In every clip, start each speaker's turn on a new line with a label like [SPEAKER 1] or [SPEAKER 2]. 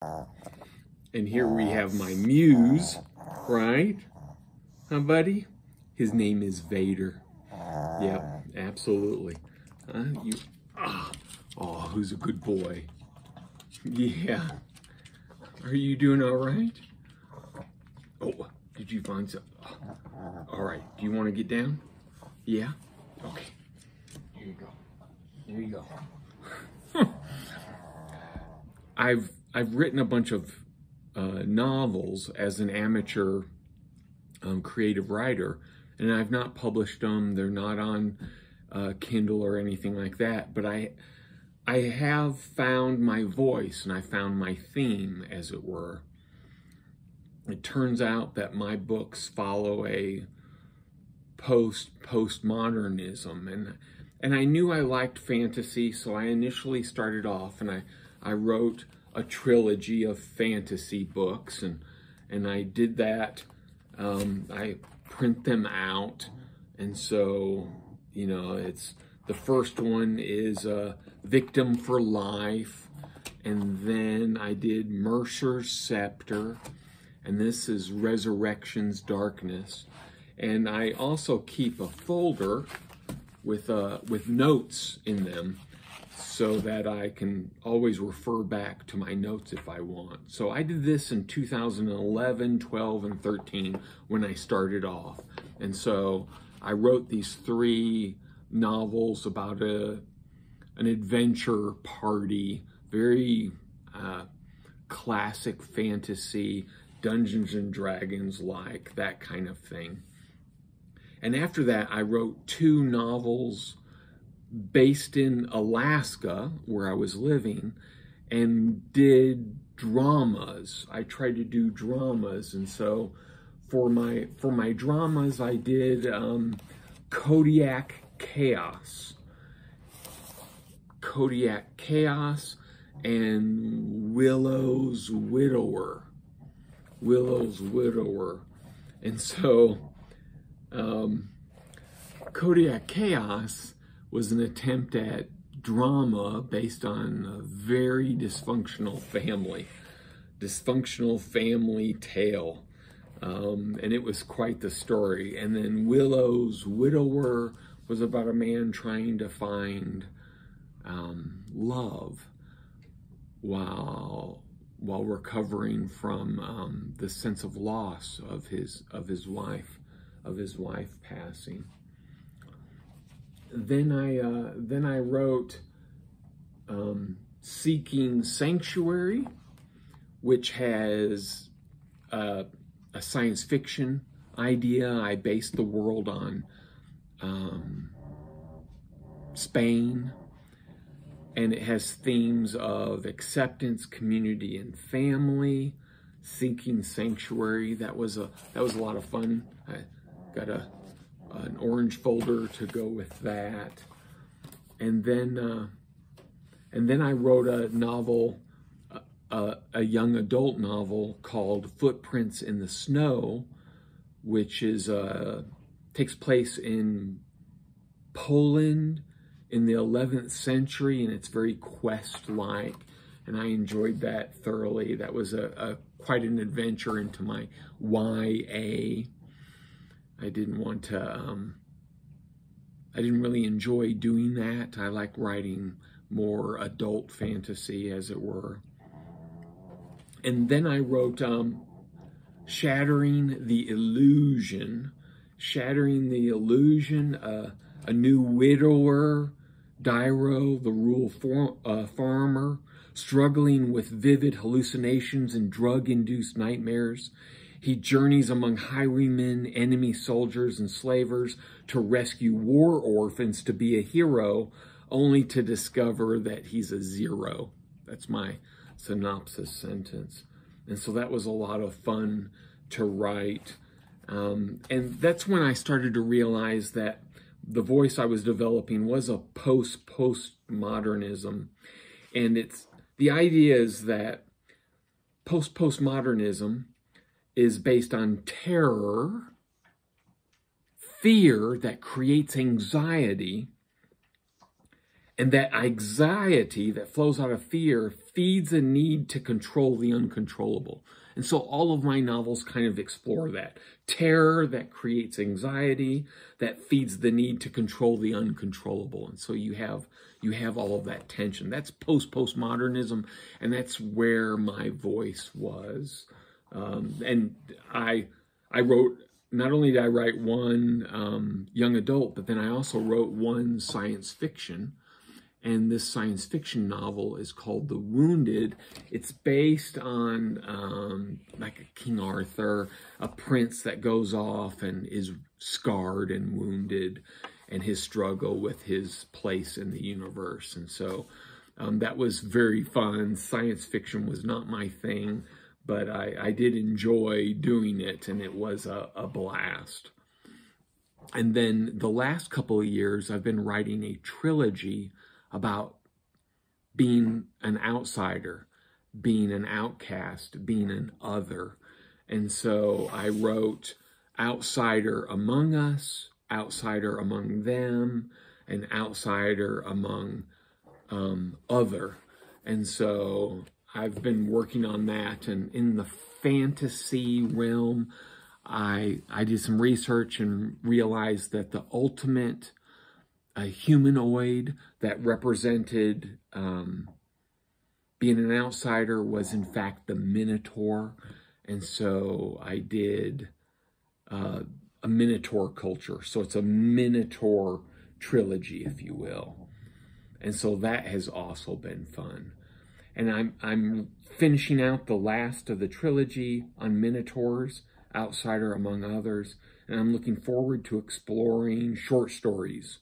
[SPEAKER 1] And here we have my muse, right? Huh, buddy? His name is Vader. Yep, absolutely. Oh, who's a good boy? Yeah. Are you doing all right? Oh, did you find some? Oh. All right. Do you want to get down? Yeah? Okay. Here you go. There you go. I've written a bunch of novels as an amateur creative writer, and I've not published them. They're not on Kindle or anything like that, but I have found my voice, and I found my theme, as it were. It turns out that my books follow a postmodernism, and I knew I liked fantasy, so I initially started off, and I wrote a trilogy of fantasy books, and I did that. I print them out, and so, you know, it's the first one is Victim for Life, and then I did Mercer's Scepter, and this is Resurrection's Darkness. And I also keep a folder with notes in them, so that I can always refer back to my notes if I want. So I did this in 2011, 12, and 13 when I started off. And so I wrote these 3 novels about an adventure party, very classic fantasy, Dungeons and Dragons like, that kind of thing. And after that, I wrote 2 novels based in Alaska, where I was living, and did dramas. I tried to do dramas, and so for my dramas, I did Kodiak Chaos, and Willow's Widower. And so Kodiak Chaos was an attempt at drama based on a very dysfunctional family tale. And it was quite the story. And then Willow's Widower was about a man trying to find love while recovering from the sense of loss of his wife passing. Then I wrote Seeking Sanctuary, which has a science fiction idea. I based the world on Spain, and it has themes of acceptance, community, and family. Seeking Sanctuary, that was a lot of fun. I got an orange folder to go with that, and then I wrote a novel, a young adult novel called Footprints in the Snow, which is takes place in Poland in the 11th century, and it's very quest-like, and I enjoyed that thoroughly. That was quite an adventure into my YA. I didn't really enjoy doing that. I like writing more adult fantasy, as it were. And then I wrote Shattering the Illusion. Shattering the Illusion, a new widower, Dairo, the rural farmer, struggling with vivid hallucinations and drug-induced nightmares. He journeys among highwaymen, enemy soldiers, and slavers to rescue war orphans to be a hero, only to discover that he's a zero. That's my synopsis sentence. And so that was a lot of fun to write. And that's when I started to realize that the voice I was developing was a postmodernism. And the idea is that postmodernism is based on terror, fear that creates anxiety, And that anxiety that flows out of fear feeds a need to control the uncontrollable. And so all of my novels kind of explore that. Terror that creates anxiety, that feeds the need to control the uncontrollable. And so you have all of that tension. That's postmodernism, and that's where my voice was. And I wrote, not only did I write one young adult, but then I also wrote one science fiction. And this science fiction novel is called The Wounded. It's based on like a King Arthur, a prince that goes off and is scarred and wounded, and his struggle with his place in the universe. And so that was very fun. Science fiction was not my thing, but I did enjoy doing it, and it was a blast. And then the last couple of years, I've been writing a trilogy about being an outsider, being an outcast, being an other. And so I wrote Outsider Among Us, Outsider Among Them, and Outsider Among Other. And so I've been working on that. And in the fantasy realm, I did some research and realized that the ultimate a humanoid that represented being an outsider was in fact the Minotaur. And so I did a Minotaur culture. So it's a Minotaur trilogy, if you will. And so that has also been fun. And I'm finishing out the last of the trilogy on Minotaurs, Outsider Among Others. And I'm looking forward to exploring short stories,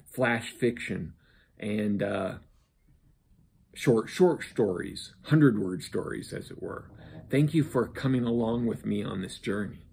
[SPEAKER 1] flash fiction, and short stories, 100-word stories, as it were. Thank you for coming along with me on this journey.